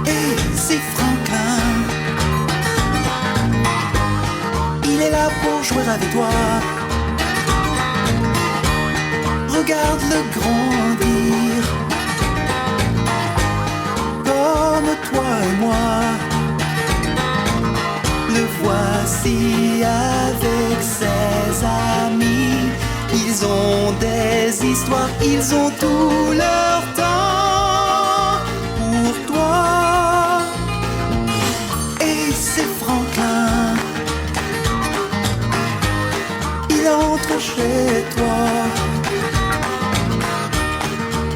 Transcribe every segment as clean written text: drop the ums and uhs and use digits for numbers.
Et c'est Franklin. Il est là pour jouer avec toi. Regarde-le grandir, comme toi et moi. Le voici avec ses amis. Ils ont des histoires, ils ont tout leur temps pour toi. Et c'est Franklin. Il entre chez toi.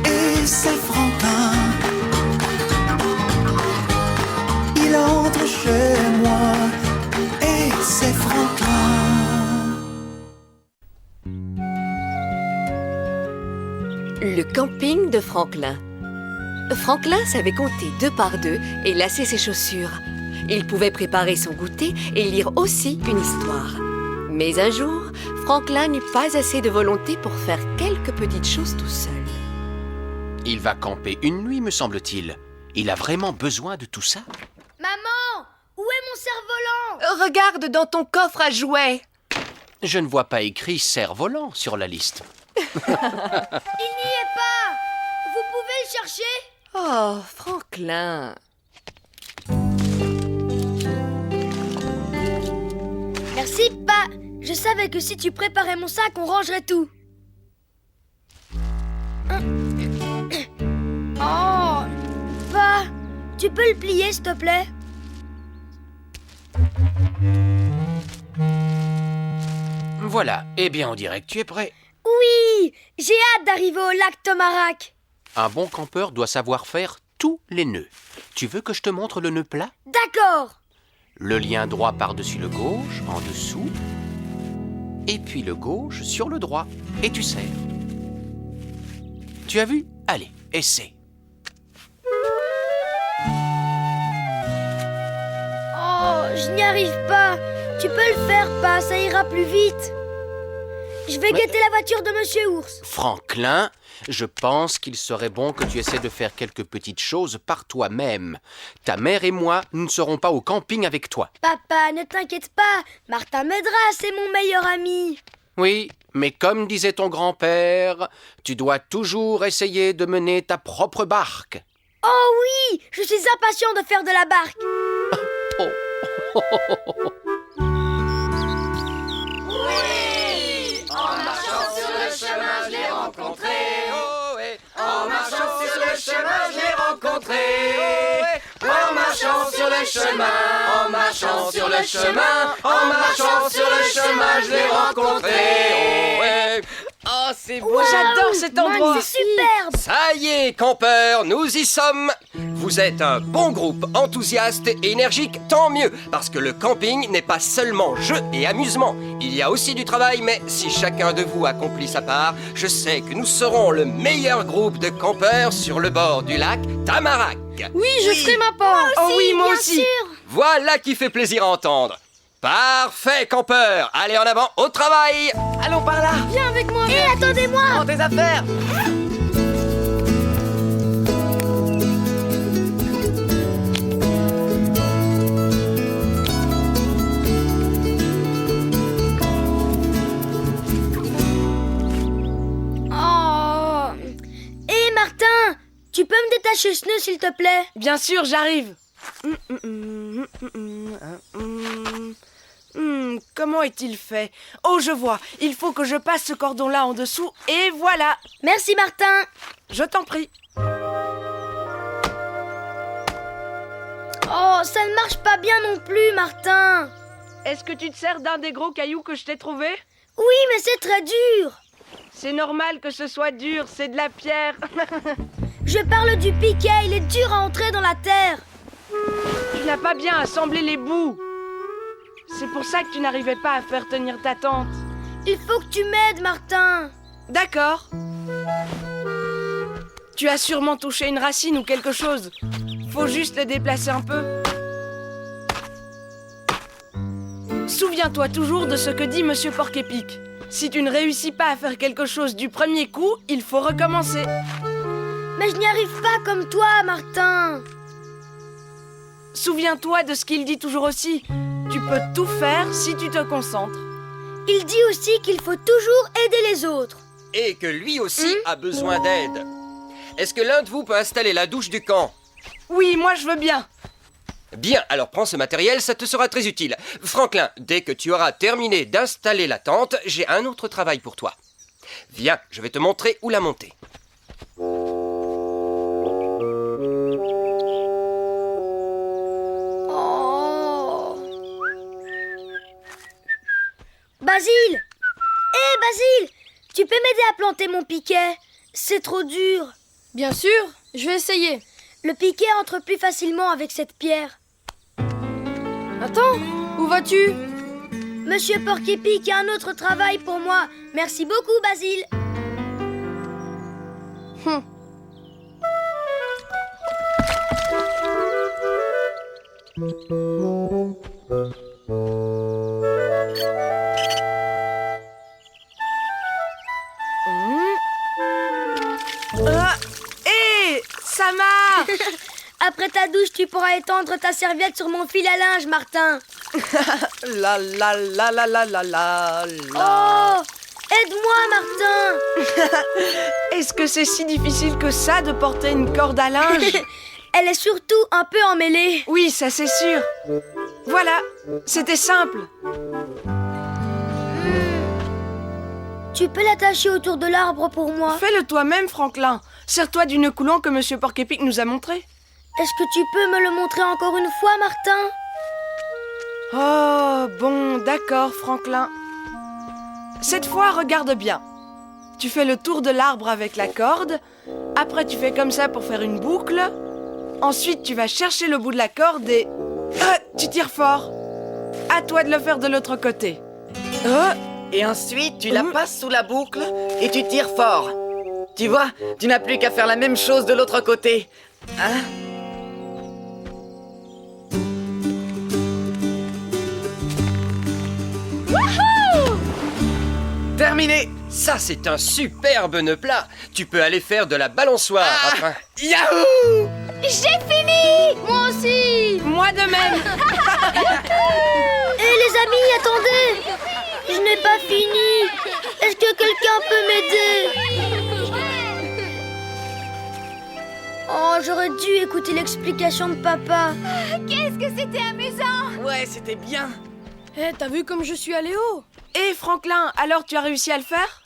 Et c'est Franklin. Il entre chez moi. Et c'est Franklin. Le camping de Franklin. Franklin savait compter 2 par 2 et lasser ses chaussures. Il pouvait préparer son goûter et lire aussi une histoire. Mais un jour, Franklin n'eut pas assez de volonté pour faire quelques petites choses tout seul. Il va camper une nuit, me semble-t-il. Il a vraiment besoin de tout ça? Maman, où est mon cerf-volant? Regarde dans ton coffre à jouets. Je ne vois pas écrit cerf-volant sur la liste. Il n'y est pas. Vous pouvez le chercher? Oh, Franklin. Merci, Pa. Je savais que si tu préparais mon sac, on rangerait tout. Oh, Pa, tu peux le plier, s'il te plaît? Voilà, eh bien on dirait que tu es prêt. Oui, j'ai hâte d'arriver au lac Tomarac. Un bon campeur doit savoir faire tous les nœuds. Tu veux que je te montre le nœud plat? D'accord. Le lien droit par-dessus le gauche, en dessous. Et puis le gauche sur le droit. Et tu serres. Tu as vu? Allez, essaie. Oh, je n'y arrive pas. Tu peux le faire, Pa, ça ira plus vite. Je vais guetter la voiture de Monsieur Ours. Franklin, je pense qu'il serait bon que tu essaies de faire quelques petites choses par toi-même. Ta mère et moi, nous ne serons pas au camping avec toi. Papa, ne t'inquiète pas. Martin m'aidera, c'est mon meilleur ami. Oui, mais comme disait ton grand-père, tu dois toujours essayer de mener ta propre barque. Oh oui, je suis impatient de faire de la barque. Oh. Oui, en marchant sur le chemin, je l'ai rencontré. En marchant sur le chemin, je l'ai rencontré. En marchant sur le chemin, en marchant sur le chemin, en marchant sur le chemin, je l'ai rencontré. Oh, c'est beau, Wow, j'adore cet endroit. C'est superbe. Ça y est, campeurs, nous y sommes. Vous êtes un bon groupe, enthousiaste et énergique, tant mieux, parce que le camping n'est pas seulement jeu et amusement. Il y a aussi du travail, mais si chacun de vous accomplit sa part, je sais que nous serons le meilleur groupe de campeurs sur le bord du lac Tamarack. Oui, je ferai ma part. Oh oui, moi bien aussi. sûr. Voilà qui fait plaisir à entendre. Parfait, campeurs. Allez en avant, au travail. Allons par là. Viens avec moi. Hé, attendez-moi. Prends tes affaires. Oh. Hé, Martin, tu peux me détacher ce nœud, s'il te plaît? Bien sûr, j'arrive. Comment est-il fait? Oh, je vois. Il faut que je passe ce cordon-là en dessous et voilà. Merci, Martin. Je t'en prie. Oh, ça ne marche pas bien non plus, Martin. Est-ce que tu te sers d'un des gros cailloux que je t'ai trouvé? Oui, mais c'est très dur. C'est normal que ce soit dur, c'est de la pierre. Je parle du piquet, il est dur à entrer dans la terre. Tu n'as pas bien assemblé les bouts. C'est pour ça que tu n'arrivais pas à faire tenir ta tente. Il faut que tu m'aides, Martin. D'accord. Tu as sûrement touché une racine ou quelque chose. Faut juste le déplacer un peu. Souviens-toi toujours de ce que dit Monsieur Porc-Épic. Si tu ne réussis pas à faire quelque chose du premier coup, il faut recommencer. Mais je n'y arrive pas comme toi, Martin. Souviens-toi de ce qu'il dit toujours aussi. Tu peux tout faire si tu te concentres. Il dit aussi qu'il faut toujours aider les autres. Et que lui aussi a besoin d'aide. Est-ce que l'un de vous peut installer la douche du camp? Oui, moi je veux bien. Bien, alors prends ce matériel, ça te sera très utile. Franklin, dès que tu auras terminé d'installer la tente, j'ai un autre travail pour toi. Viens, je vais te montrer où la monter. Oh. Basile! Hé, Basile! Tu peux m'aider à planter mon piquet? C'est trop dur. Bien sûr, je vais essayer. Le piquet entre plus facilement avec cette pierre. Attends, où vas-tu? Monsieur Porky-Pig a un autre travail pour moi. Merci beaucoup, Basile. Hé, ça marche. Après ta douche, tu pourras étendre ta serviette sur mon fil à linge, Martin. La la la la la la la la. Oh! Aide-moi, Martin. Est-ce que c'est si difficile que ça de porter une corde à linge? Elle est surtout un peu emmêlée. Oui, ça c'est sûr. Voilà, c'était simple. Tu peux l'attacher autour de l'arbre pour moi? Fais-le toi-même, Franklin. Sers-toi du nœud coulant que Monsieur Porky-Pig nous a montré. Est-ce que tu peux me le montrer encore une fois, Martin? Oh, bon, d'accord, Franklin. Cette fois, regarde bien. Tu fais le tour de l'arbre avec la corde. Après, tu fais comme ça pour faire une boucle. Ensuite, tu vas chercher le bout de la corde et... tu tires fort. À toi de le faire de l'autre côté. Et ensuite, tu la passes sous la boucle et tu tires fort. Tu vois, tu n'as plus qu'à faire la même chose de l'autre côté. Hein? Terminé. Ça, c'est un superbe nœud plat. Tu peux aller faire de la balançoire afin... Yahoo! J'ai fini! Moi aussi! Moi de même. Hé les amis, attendez! Je n'ai pas fini! Est-ce que quelqu'un peut m'aider? Oh, j'aurais dû écouter l'explication de papa. Qu'est-ce que c'était amusant! Ouais, c'était bien. Hé, t'as vu comme je suis allé haut? Hé, Franklin, alors tu as réussi à le faire?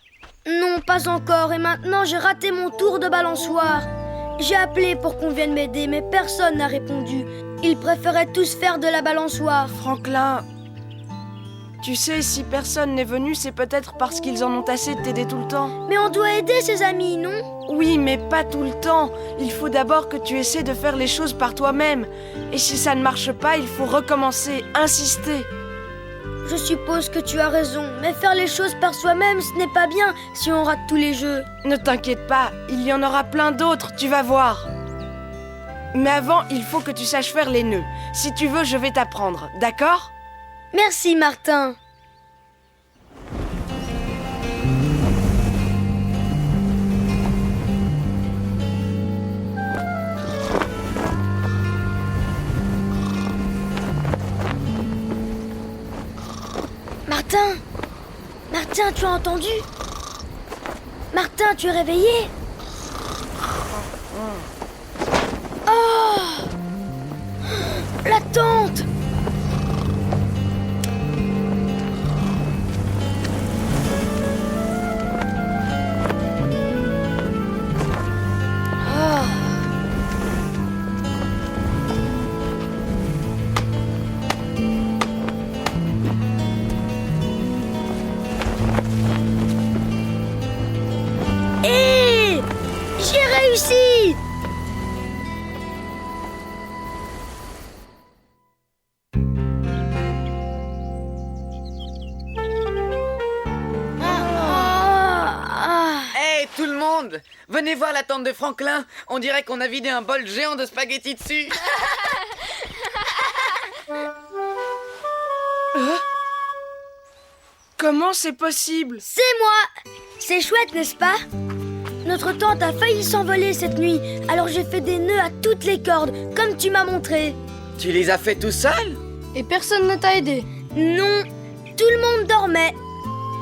Non, pas encore, et maintenant j'ai raté mon tour de balançoire. J'ai appelé pour qu'on vienne m'aider, mais personne n'a répondu. Ils préféraient tous faire de la balançoire. Franklin, tu sais, si personne n'est venu, c'est peut-être parce qu'ils en ont assez de t'aider tout le temps. Mais on doit aider ses amis, non? Oui, mais pas tout le temps. Il faut d'abord que tu essaies de faire les choses par toi-même. Et si ça ne marche pas, il faut recommencer, insister. Je suppose que tu as raison, mais faire les choses par soi-même, ce n'est pas bien si on rate tous les jeux. Ne t'inquiète pas, il y en aura plein d'autres, tu vas voir. Mais avant, il faut que tu saches faire les nœuds. Si tu veux, je vais t'apprendre, d'accord? Merci, Martin. Martin! Martin, tu as entendu? Martin, tu es réveillé? Oh! La tente! Hé! J'ai réussi! Hey, tout le monde! Venez voir la tente de Franklin. On dirait qu'on a vidé un bol géant de spaghettis dessus. Comment c'est possible? C'est moi! C'est chouette, n'est-ce pas? Notre tente a failli s'envoler cette nuit, alors j'ai fait des nœuds à toutes les cordes, comme tu m'as montré. Tu les as fait tout seul? Et personne ne t'a aidé. Non, tout le monde dormait.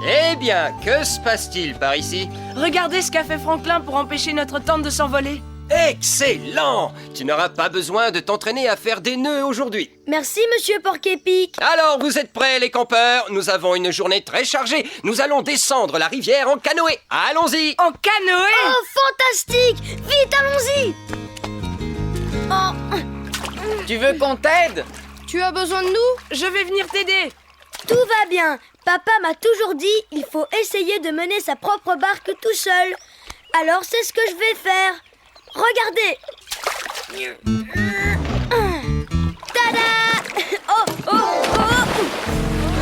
Eh bien, que se passe-t-il par ici? Regardez ce qu'a fait Franklin pour empêcher notre tente de s'envoler. Excellent! Tu n'auras pas besoin de t'entraîner à faire des nœuds aujourd'hui. Merci, monsieur Porc-Épic. Alors, vous êtes prêts, les campeurs? Nous avons une journée très chargée. Nous allons descendre la rivière en canoë. Allons-y! En canoë! Oh, fantastique! Vite, allons-y! Oh, Tu veux qu'on t'aide? Tu as besoin de nous? Je vais venir t'aider. tout va bien. Papa m'a toujours dit il faut essayer de mener sa propre barque tout seul. Alors c'est ce que je vais faire. Regardez. Tada! Oh, oh, oh!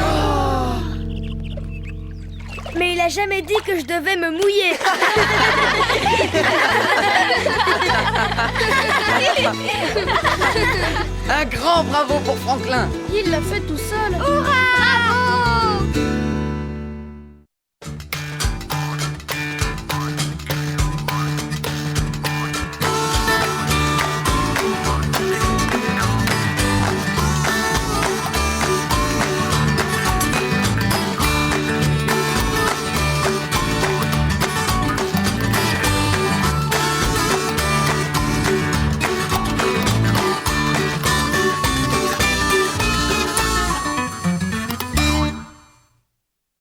Mais il a jamais dit que je devais me mouiller. Un grand bravo pour Franklin. Il l'a fait tout seul. Hurrah!